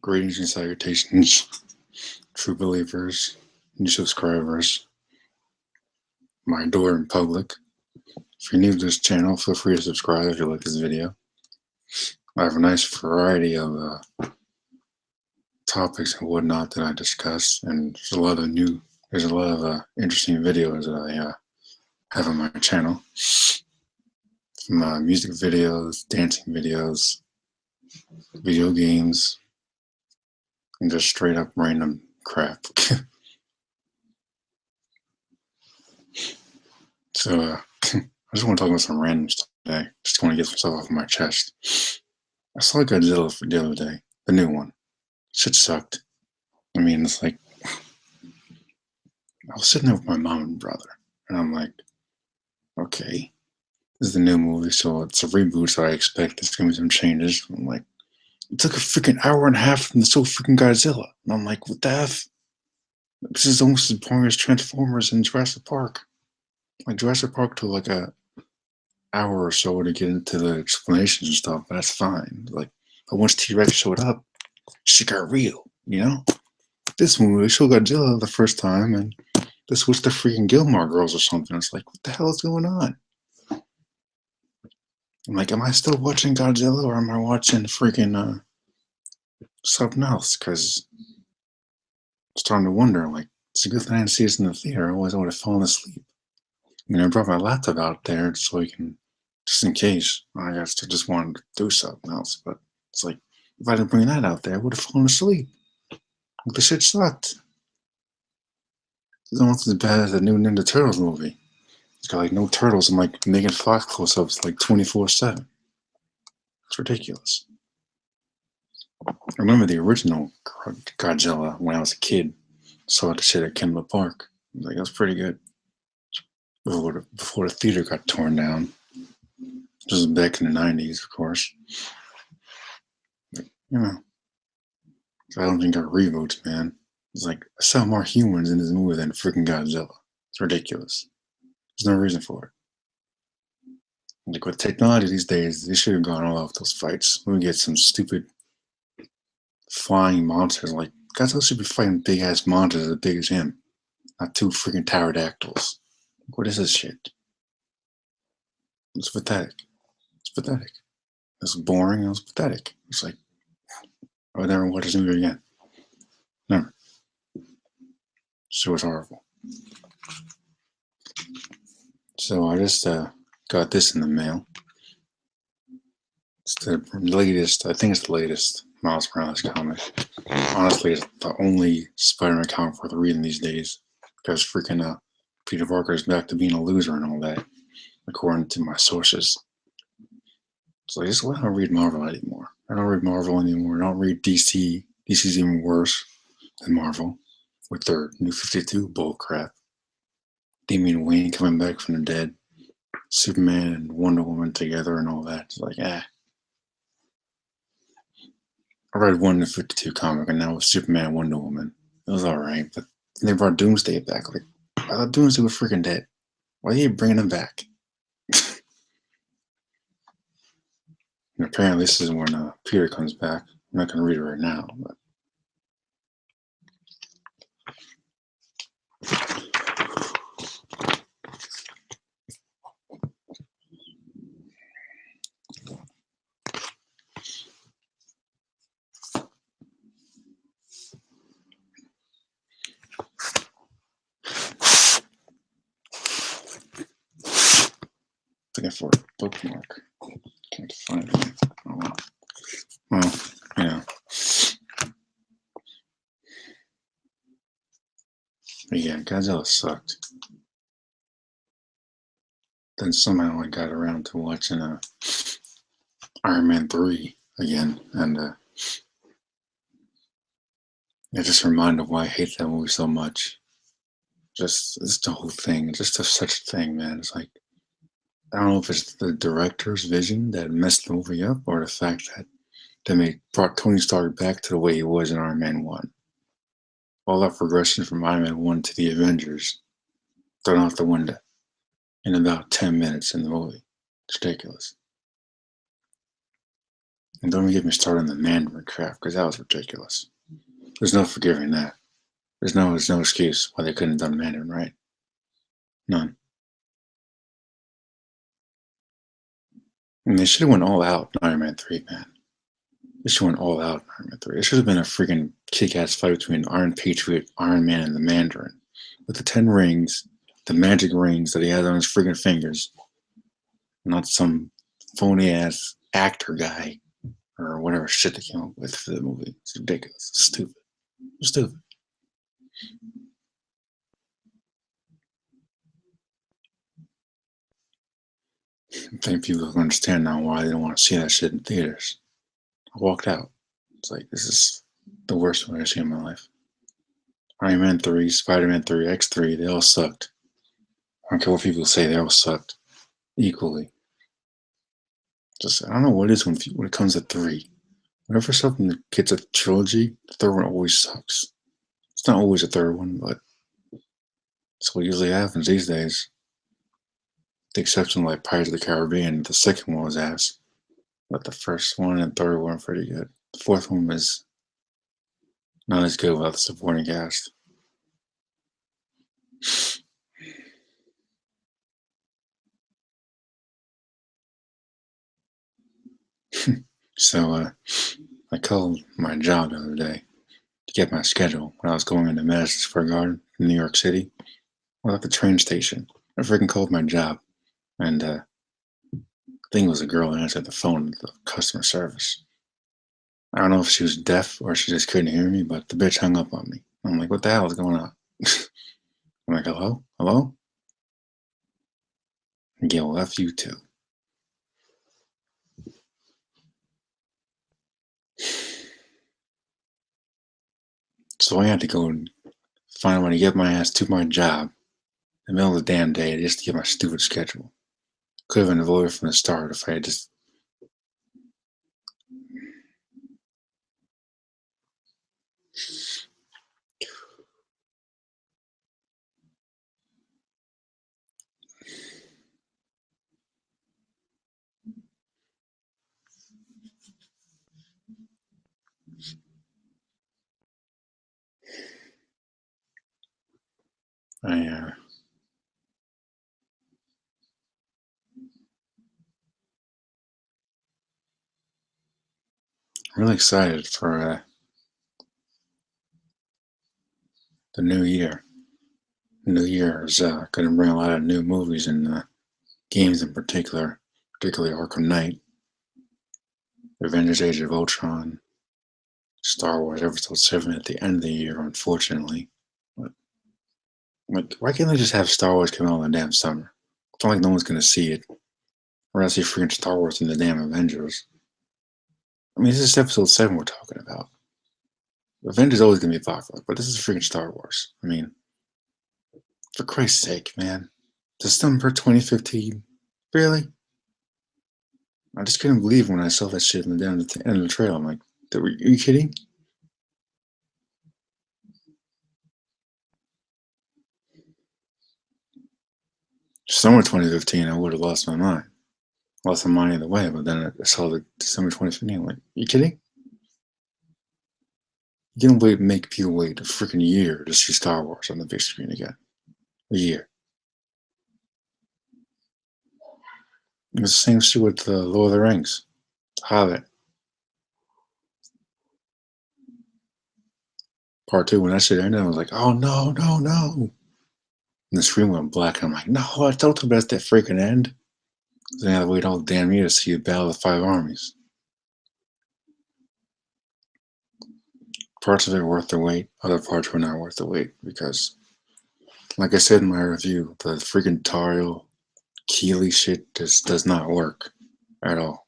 Greetings and salutations, true believers, new subscribers, my adoring public. If you're new to this channel, feel free to subscribe if you like this video. I have a nice variety of topics and whatnot that I discuss, and there's a lot of interesting videos that I have on my channel. From music videos, dancing videos, video games, and just straight up random crap. So I just want to talk about some random stuff today. Just want to get myself off my chest. I saw Godzilla for the other day, the new one. Shit sucked. I mean, it's like, I was sitting there with my mom and brother, and I'm like, okay, this is the new movie, so it's a reboot, so I expect there's going to be some changes. I'm like, it took a freaking hour and a half from the so freaking Godzilla. And I'm like, what the F? This is almost as boring as Transformers and Jurassic Park. Like, Jurassic Park took like a hour or so to get into the explanations and stuff, but that's fine. Like, but once T-Rex showed up, shit got real, you know? This movie, they showed Godzilla the first time, and this was the freaking Gilmore Girls or something. It's like, what the hell is going on? I'm like, am I still watching Godzilla, or am I watching freaking something else? Because I'm starting to wonder, like, it's a good thing I didn't see this in the theater, otherwise I would have fallen asleep. I mean, I brought my laptop out there so I can, just in case, I guess to just wanted to do something else, but it's like, if I didn't bring that out there, I would have fallen asleep. Like, the shit sucked. It's almost as bad as the new Ninja Turtles movie. It's got like no turtles and like Megan Fox close-ups like 24/7. It's ridiculous. I remember the original Godzilla when I was a kid. Saw the shit at Kemba Park. I was like, that was pretty good. Before the theater got torn down. This was back in the 90s, of course. But, you know, I don't think got reboots, man. It's like, I saw more humans in this movie than freaking Godzilla. It's ridiculous. There's no reason for it. Like, with technology these days, they should have gone all out with those fights. We get some stupid flying monsters. Like, Godzilla should be fighting big ass monsters as big as him, not two freaking pterodactyls. What is this shit? It's pathetic. It's pathetic. It's boring. It was pathetic. It's like, I would never watch this movie again. Never. So it was horrible. So I just got this in the mail. It's the latest, I think it's the latest Miles Morales comic. Honestly, it's the only Spider-Man comic worth reading these days. Because freaking Peter Parker is back to being a loser and all that, according to my sources. So I just don't read Marvel anymore. I don't read Marvel anymore. I don't read DC. DC's even worse than Marvel with their New 52 bullcrap. Damian Wayne coming back from the dead. Superman and Wonder Woman together and all that. It's like, I read one New 52 comic and now with Superman and Wonder Woman. It was alright, but they brought Doomsday back. Like, I thought Doomsday was freaking dead. Why are you bringing him back? And apparently this is when Peter comes back. I'm not going to read it right now, but looking for a bookmark. Can't find it. Oh well. Well, you know. But yeah, Godzilla sucked. Then somehow I got around to watching Iron Man 3 again, and it just reminded why I hate that movie so much. Just the whole thing. It's just such a thing, man. It's like, I don't know if it's the director's vision that messed the movie up, or the fact that they brought Tony Stark back to the way he was in Iron Man 1. All that progression from Iron Man 1 to the Avengers thrown out the window in about 10 minutes in the movie. It's ridiculous. And don't even get me started on the Mandarin crap, because that was ridiculous. There's no forgiving that. There's no excuse why they couldn't have done Mandarin right. None. And they should have went all out in Iron Man 3, man. They should have went all out in Iron Man 3. It should have been a freaking kick-ass fight between Iron Patriot, Iron Man, and the Mandarin. With the 10 rings, the magic rings that he has on his freaking fingers. Not some phony-ass actor guy or whatever shit they came up with for the movie. It's ridiculous. It's stupid. It's stupid. I think people can understand now why they don't want to see that shit in theaters. I walked out. It's like, this is the worst one I've seen in my life. Iron Man 3, SpiderMan 3, X3, they all sucked. I don't care what people say, they all sucked equally. Just, I don't know what it is when it comes to 3. Whenever something gets a trilogy, the third one always sucks. It's not always a third one, but it's what usually happens these days. The exception like Pirates of the Caribbean, the second one was ass. But the first one and third one were pretty good. The fourth one was not as good without the supporting cast. So I called my job the other day to get my schedule when I was going into Madison Square Garden in New York City. I was at the train station. I freaking called my job, and I think it was a girl that answered the phone at the customer service. I don't know if she was deaf or she just couldn't hear me, but the bitch hung up on me. I'm like, what the hell is going on? I'm like, hello? Hello? Yeah, well, F you too. So I had to go and find a way to get my ass to my job in the middle of the damn day just to get my stupid schedule. Could have been avoided from the start if I had just. I'm really excited for the new year. New Year is going to bring a lot of new movies and games in particular, particularly Arkham Knight, Avengers Age of Ultron, Star Wars Episode 7 at the end of the year, unfortunately. But, like, why can't they just have Star Wars come out in the damn summer? It's not like no one's going to see it. We're going to see freaking Star Wars in the damn Avengers. I mean, this is Episode 7 we're talking about. Avengers always going to be popular, but this is freaking Star Wars. I mean, for Christ's sake, man. December 2015? Really? I just couldn't believe when I saw that shit in the end of the trailer. I'm like, are you kidding? Summer 2015, I would have lost my mind. Lost my mind either way, but then I saw the December 2015. I'm like, you kidding? You can't make people wait a freaking year to see Star Wars on the big screen again. A year. It was the same shit with the Lord of the Rings. Hobbit. Part 2, when that shit ended, I was like, oh no, no, no. And the screen went black, and I'm like, no, I told you about that freaking end. Then I had to wait all damn year to see the Battle of the Five Armies. Parts of it were worth the wait, other parts were not worth the wait because, like I said in my review, the freaking Tariel Keeley shit just does not work at all.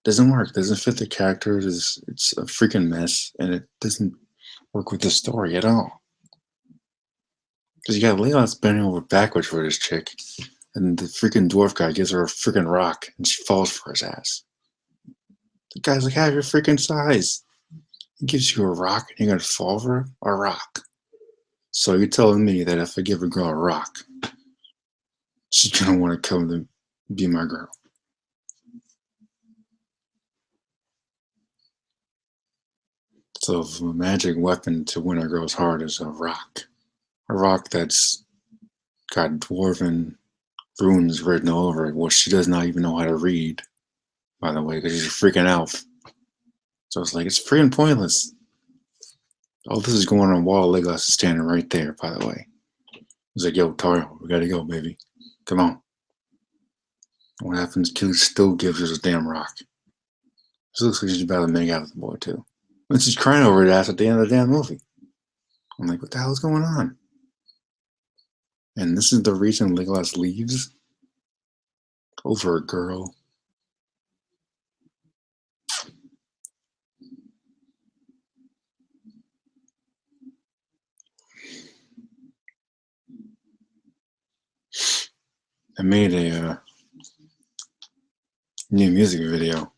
Doesn't work. Doesn't fit the characters. It's a freaking mess, and it doesn't work with the story at all. Because you got Leon's bending over backwards for this chick, and the freaking dwarf guy gives her a freaking rock, and she falls for his ass. The guy's like, half your freaking size. He gives you a rock, and you're gonna fall for a rock. So you're telling me that if I give a girl a rock, she's gonna want to come to be my girl? So if a magic weapon to win a girl's heart is a rock. A rock that's got dwarven runes written all over it, which she does not even know how to read, by the way, because she's a freaking elf. So it's like, it's freaking pointless. All this is going on while Legolas is standing right there, by the way. He's like, yo, Taro, we gotta go, baby. Come on. What happens? Q still gives us a damn rock. She looks like she's about to make out with the boy, too. And she's crying over his ass at the end of the damn movie. I'm like, what the hell is going on? And this is the reason Legolas leaves? Over a girl. I made a new music video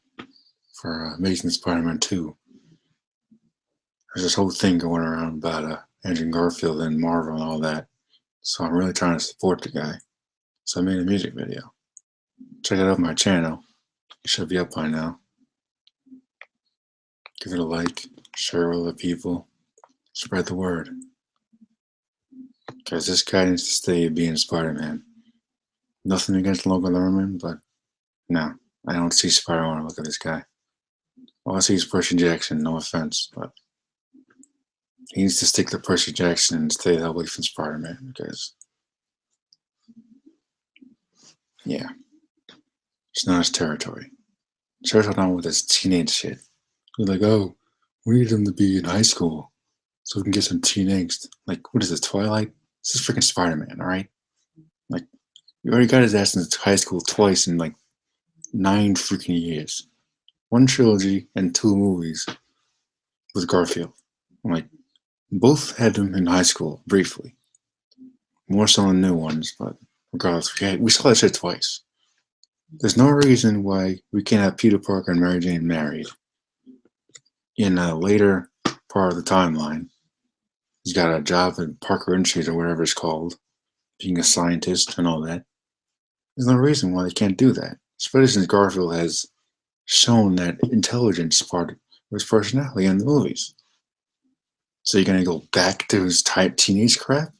for Amazing Spider-Man 2. There's this whole thing going around about Andrew Garfield and Marvel and all that. So I'm really trying to support the guy. So I made a music video. Check it out on my channel. It should be up by now. Give it a like, share it with other people, spread the word. Because this guy needs to stay being Spider-Man. Nothing against Logan Lerman, but no, I don't see Spider-Man when I look at this guy. All I see is Percy Jackson, no offense, but he needs to stick to Percy Jackson and stay away from Spider-Man because, yeah, it's not his territory. Starts on with this teenage shit. He's like, oh, we need him to be in high school so we can get some teen angst. Like, what is this, Twilight? This is freaking Spider-Man, alright? Like, you already got his ass into high school twice in like 9 freaking years. 1 trilogy and 2 movies with Garfield. I'm like, both had him in high school, briefly. More so in new ones, but regardless, we saw that shit twice. There's no reason why we can't have Peter Parker and Mary Jane married. In a later part of the timeline, he's got a job at Parker Institute or whatever it's called, being a scientist and all that. There's no reason why they can't do that, especially since Garfield has shown that intelligence part of his personality in the movies. So you're gonna go back to his teenage crap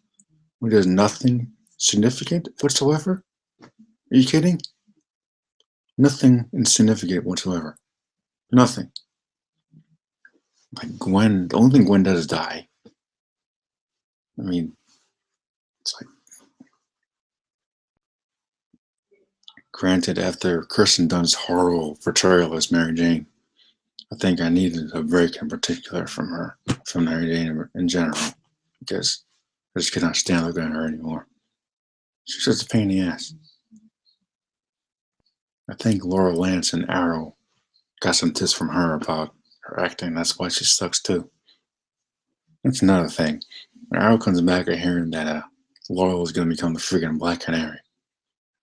when there's nothing significant whatsoever? Are you kidding? Nothing insignificant whatsoever. Nothing. Like Gwen, the only thing Gwen does is die. I mean, it's like, granted, after Kirsten Dunst's horrible portrayal as Mary Jane, I think I needed a break in particular from her, from Mary Jane in general, because I just cannot stand looking at her anymore. She's just a pain in the ass. I think Laura Lance and Arrow got some tips from her about her acting. That's why she sucks too. That's another thing. When Arrow comes back and hearing that Laurel is going to become the freaking Black Canary,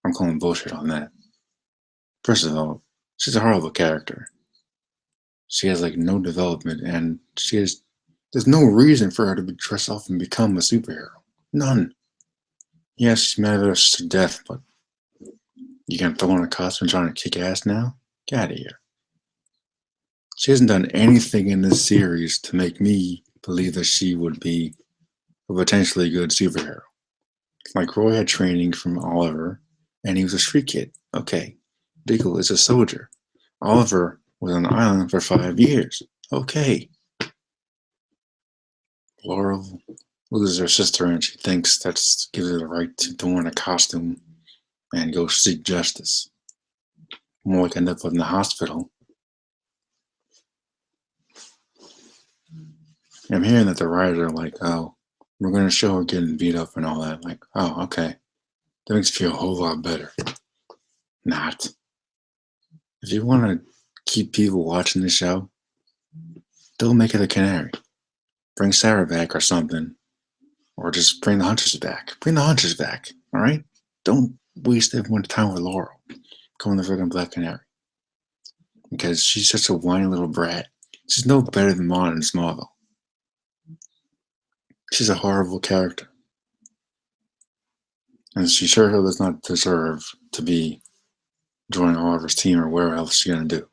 I'm calling bullshit on that. First of all, she's a horrible character. She has like no development, and there's no reason for her to be dressed off and become a superhero. None. Yes, she's mad at us to death, but you gonna throw on a costume trying to kick ass now? Get out of here. She hasn't done anything in this series to make me believe that she would be a potentially good superhero. Like Roy had training from Oliver, and he was a street kid. Okay. Diggle is a soldier. Oliver was on the island for 5 years. Okay. Laurel loses her sister, and she thinks that gives her the right to don a costume and go seek justice. More like end up in the hospital. I'm hearing that the writers are like, oh, we're going to show her getting beat up and all that. Like, oh, okay. That makes me feel a whole lot better. Not. If you want to keep people watching the show, don't make it a canary. Bring Sarah back or something. Or just bring the hunters back. Bring the hunters back, alright? Don't waste everyone's time with Laurel. Calling the friggin' Black Canary. Because she's such a whiny little brat. She's no better than Mon in Smallville. She's a horrible character. And she sure does not deserve to be joining Oliver's team or whatever else she's gonna do.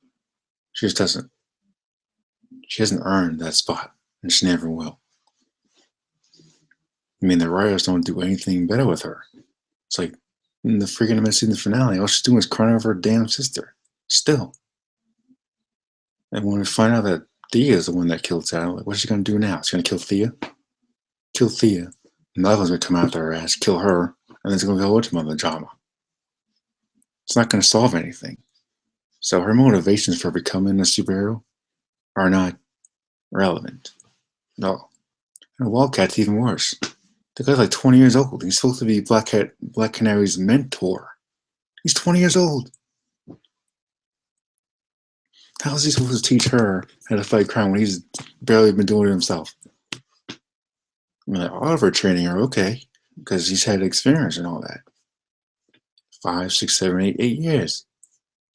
She just doesn't. She hasn't earned that spot, and she never will. I mean, the writers don't do anything better with her. It's like in the freaking mid-season finale, all she's doing is crying over her damn sister. Still. And when we find out that Thea is the one that killed Sally, like, what's she gonna do now? She's gonna kill Thea? Kill Thea. And the other one's gonna come after her ass, kill her, and then it's gonna go with another drama. It's not gonna solve anything. So her motivations for becoming a superhero are not relevant. No. And Wildcat's even worse. The guy's like 20 years old. He's supposed to be Black Canary's mentor. He's 20 years old. How is he supposed to teach her how to fight crime when he's barely been doing it himself? I mean, like, Oliver training her, okay, because he's had experience and all that. 5, 6, 7, 8, 8 years.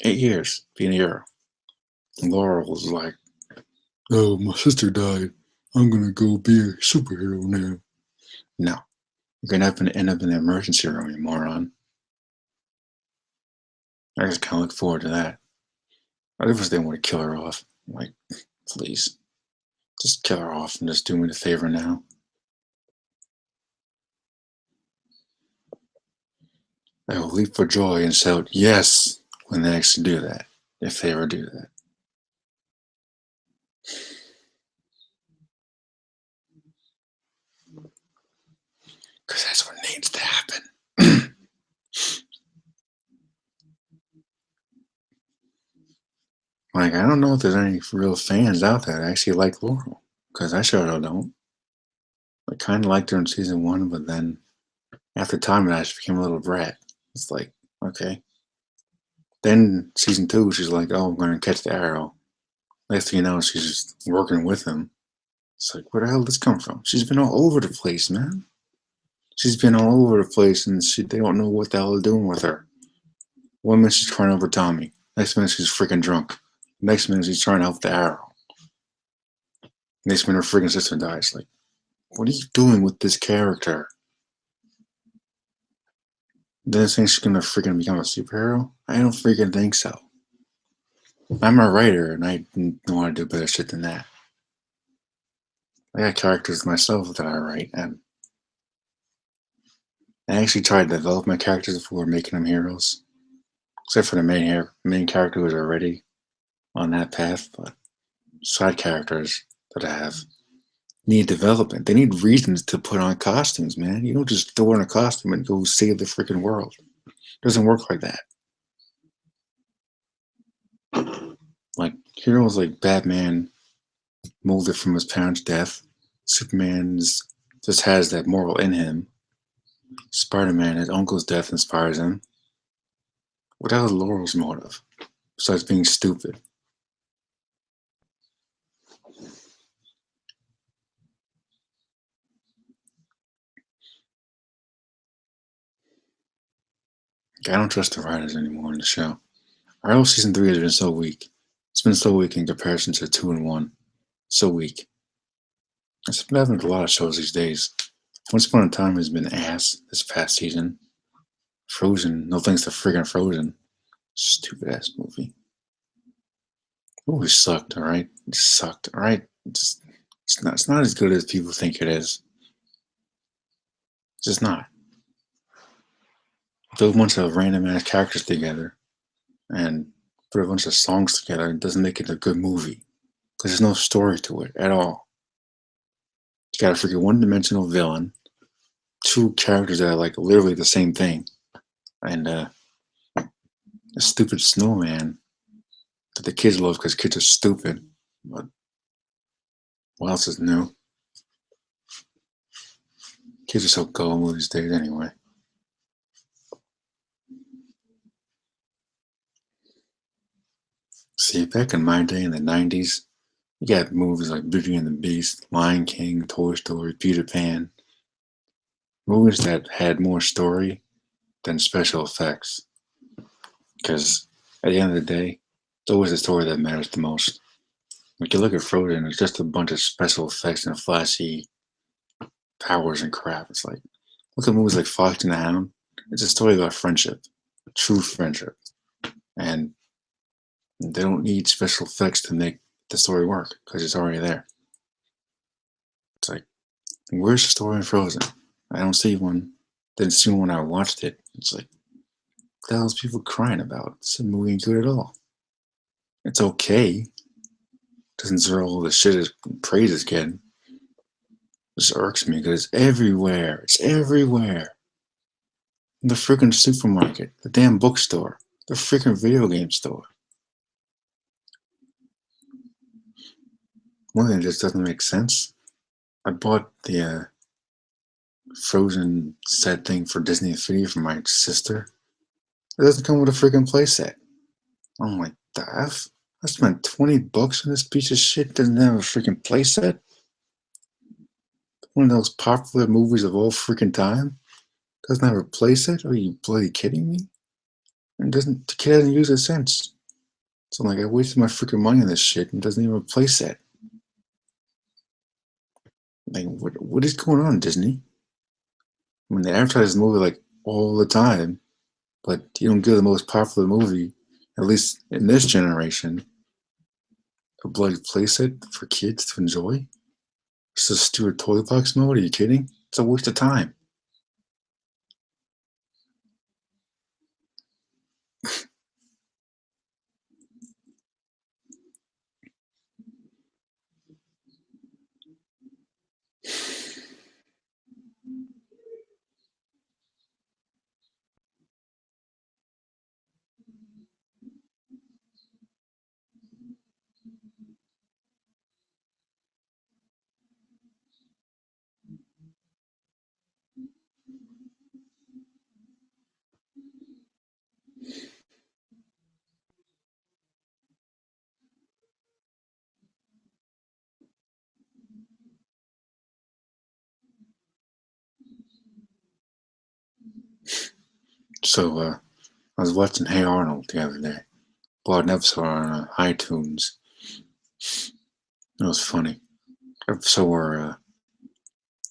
8 years being a hero. And Laura was like, oh, my sister died. I'm gonna go be a superhero now. No. You're gonna end up in the emergency room, you moron. I just kind of look forward to that. I just didn't want to kill her off. I'm like, please. Just kill her off and just do me the favor now. I will leap for joy and shout yes when they actually do that, if they ever do that. Because that's what needs to happen. Like, I don't know if there's any real fans out there that actually like Laurel. Because I sure don't. I kind of liked her in season 1, but then after time, she became a little brat. It's like, okay. Then season 2, she's like, oh, I'm going to catch the arrow. Next thing you know, she's just working with him. It's like, where the hell did this come from? She's been all over the place, man. She's been all over the place, and they don't know what the hell they're doing with her. 1 minute she's crying over Tommy. Next minute she's freaking drunk. Next minute she's trying to help the arrow. Next minute her freaking sister dies. Like, what are you doing with this character? Then think she's gonna freaking become a superhero? I don't freaking think so. I'm a writer, and I want to do better shit than that. I got characters myself that I write, and I actually tried to develop my characters before making them heroes. Except for the main character who's already on that path, but side characters that I have need development. They need reasons to put on costumes, man. You don't just throw on a costume and go save the freaking world. It doesn't work like that. Like, heroes like Batman molded from his parents' death. Superman just has that moral in him. SpiderMan, his uncle's death inspires him. What else is Laurel's motive? Besides being stupid. I don't trust the writers anymore in the show. Arrow season 3 has been so weak. It's been so weak in comparison to 2 and 1. So weak. It's been happening with a lot of shows these days. Once Upon a Time has been ass this past season. Frozen, no thanks to friggin' Frozen. Stupid ass movie. The movie sucked, alright? It just sucked, alright? It's not as good as people think it is. It's just not. Throw a bunch of random ass characters together and put a bunch of songs together, it doesn't make it a good movie. Because there's no story to it at all. You got a freaking one-dimensional villain, 2 characters that are like literally the same thing, and a stupid snowman that the kids love because kids are stupid. But what else is new? Kids are so gullible these days anyway. See, back in my day in the 90s, you got movies like Beauty and the Beast, Lion King, Toy Story, Peter Pan. Movies that had more story than special effects. Because at the end of the day, it's always the story that matters the most. Like, you look at Frozen, it's just a bunch of special effects and flashy powers and crap. It's like, look at movies like Fox and the Hound. It's a story about friendship, true friendship. And they don't need special effects to make the story work because it's already there. It's like, where's the story in Frozen? I don't see one. Didn't see one when I watched it. It's like, what the hell's people crying about? This movie ain't good at all. It's okay. Doesn't deserve all the shit as praise it's getting. This irks me because it's everywhere. It's everywhere. In the freaking supermarket, the damn bookstore, the freaking video game store. One thing that just doesn't make sense. I bought the Frozen set thing for Disney Infinity for my sister. It doesn't come with a freaking playset. I'm like, the F? I spent $20 on this piece of shit. Doesn't have a freaking playset? One of those popular movies of all freaking time? Doesn't have a playset? Are you bloody kidding me? And the kid hasn't used it since. So I'm like, I wasted my freaking money on this shit and doesn't even have a playset. Like, what is going on, Disney? I mean, they advertise the movie like all the time, but you don't give the most popular movie, at least in this generation, a bloody playset for kids to enjoy. It's a stupid toy box mode. Are you kidding? It's a waste of time. So I was watching Hey Arnold the other day. Bought an episode on iTunes. It was funny. Episode where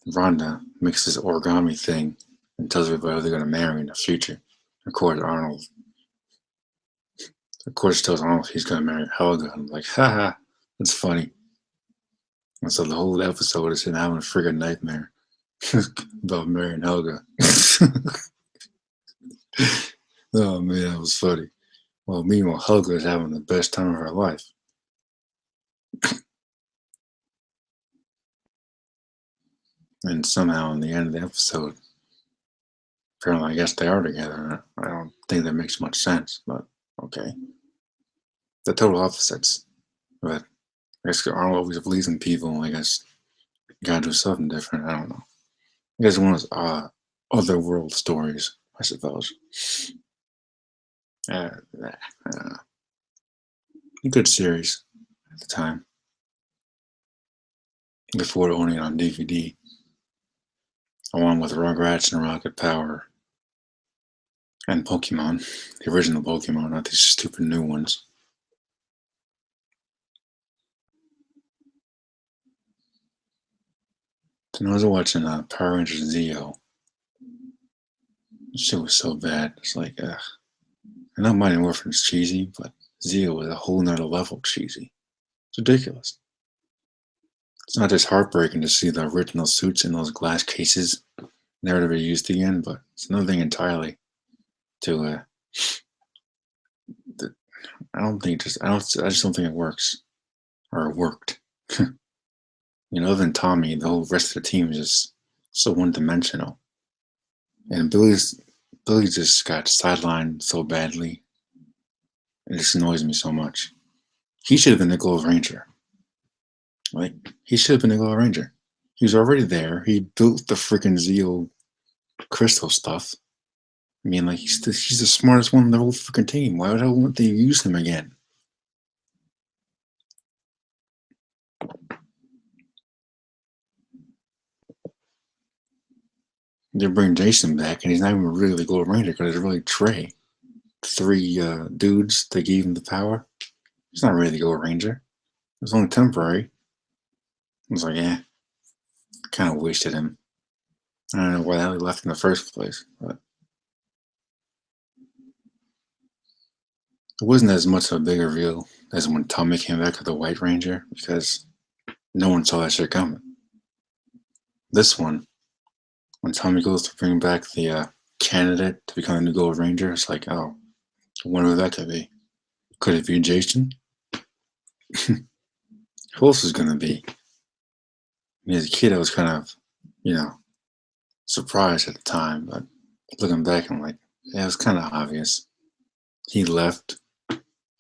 Rhonda makes this origami thing and tells everybody who they're going to marry in the future. Of course, tells Arnold he's going to marry Helga. I'm like, haha, that's funny. And so the whole episode is him having a friggin' nightmare about marrying Helga. Oh man, that was funny. Well, meanwhile, Helga is having the best time of her life. And somehow, in the end of the episode, apparently, I guess they are together. I don't think that makes much sense, but okay. The total opposites. But I guess Arnold always believes in people. I guess you gotta do something different. I don't know. I guess one of those other world stories, I suppose. Uh, uh, Good series at the time. Before owning it on DVD. Along with Rugrats and Rocket Power. And Pokemon. The original Pokemon, not these stupid new ones. And I was watching Power Rangers Zeo. This shit was so bad. It's like, ugh. I know Mighty Morphin's cheesy, but Zeo was a whole nother level cheesy. It's ridiculous. It's not just heartbreaking to see the original suits in those glass cases never to be used again, but it's another thing entirely to I don't think I just don't think it works. Or it worked. Other than Tommy, the whole rest of the team is just so one dimensional. And Billy just got sidelined so badly. It just annoys me so much. He should have been the Gold Ranger. Like, he should have been the Gold Ranger. He was already there. He built the freaking Zeo crystal stuff. I mean, like, he's the smartest one in the whole freaking team. Why would I want to use him again? They bring Jason back, and he's not even really the Gold Ranger because it's really Trey. Three dudes that gave him the power. He's not really the Gold Ranger. It was only temporary. I was like, kind of wasted him. I don't know why the hell he left in the first place, but it wasn't as much of a big reveal is when Tommy came back with the White Ranger because no one saw that shit coming. This one, when Tommy goes to bring back the candidate to become the new Gold Ranger, it's like, oh, I wonder who that could be. Could it be Jason? Who else is gonna be? I mean, as a kid, I was kind of, surprised at the time, but looking back, I'm like, yeah, it was kind of obvious. He left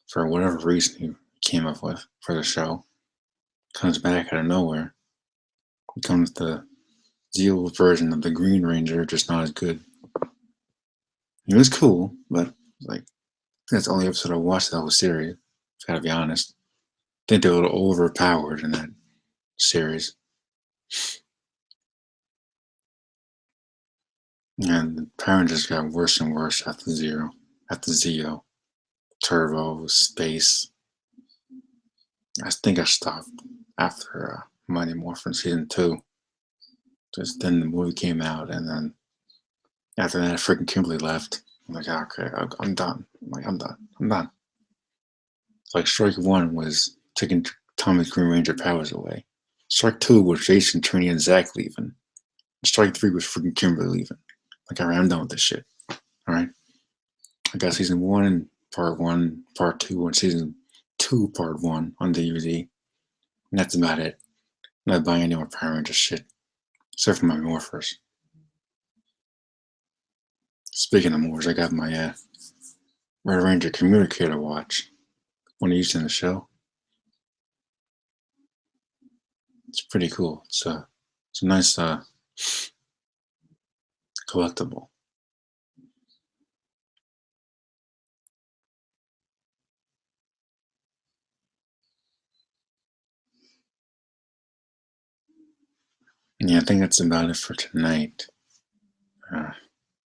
for whatever reason he came up with for the show. Comes back out of nowhere. Becomes the old version of the Green Ranger, just not as good. It was cool, but like that's the only episode I watched that whole series. Gotta be honest. I think they were a little overpowered in that series. And the Power Rangers got worse and worse after Zeo, Turbo, Space. I think I stopped after Mighty Morphin season 2. Just then the movie came out, and then after that, freaking Kimberly left. I'm like, okay, I'm done. I'm done. Like Strike 1 was taking Tommy's Green Ranger powers away. Strike 2 was Jason, Trini, and Zach leaving. Strike 3 was freaking Kimberly leaving. Like, alright, I'm done with this shit. Alright? I got season 1, part 1, part 2, and season 2, part 1 on DVD. And that's about it. I'm not buying any more Power Ranger shit. Except for my morphers. Speaking of morphs, I got my Red Ranger communicator watch. One used in the show. It's pretty cool. It's a nice collectible. Yeah, I think that's about it for tonight.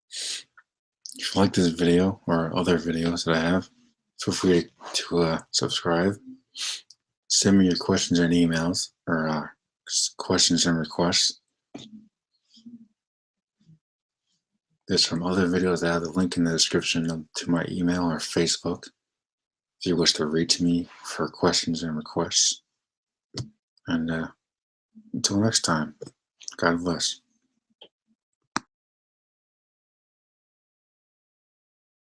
If you like this video or other videos that I have, feel free to subscribe. Send me your questions and emails or questions and requests. There's some other videos. I have the link in the description to my email or Facebook if you wish to reach me for questions and requests. And until next time, God bless.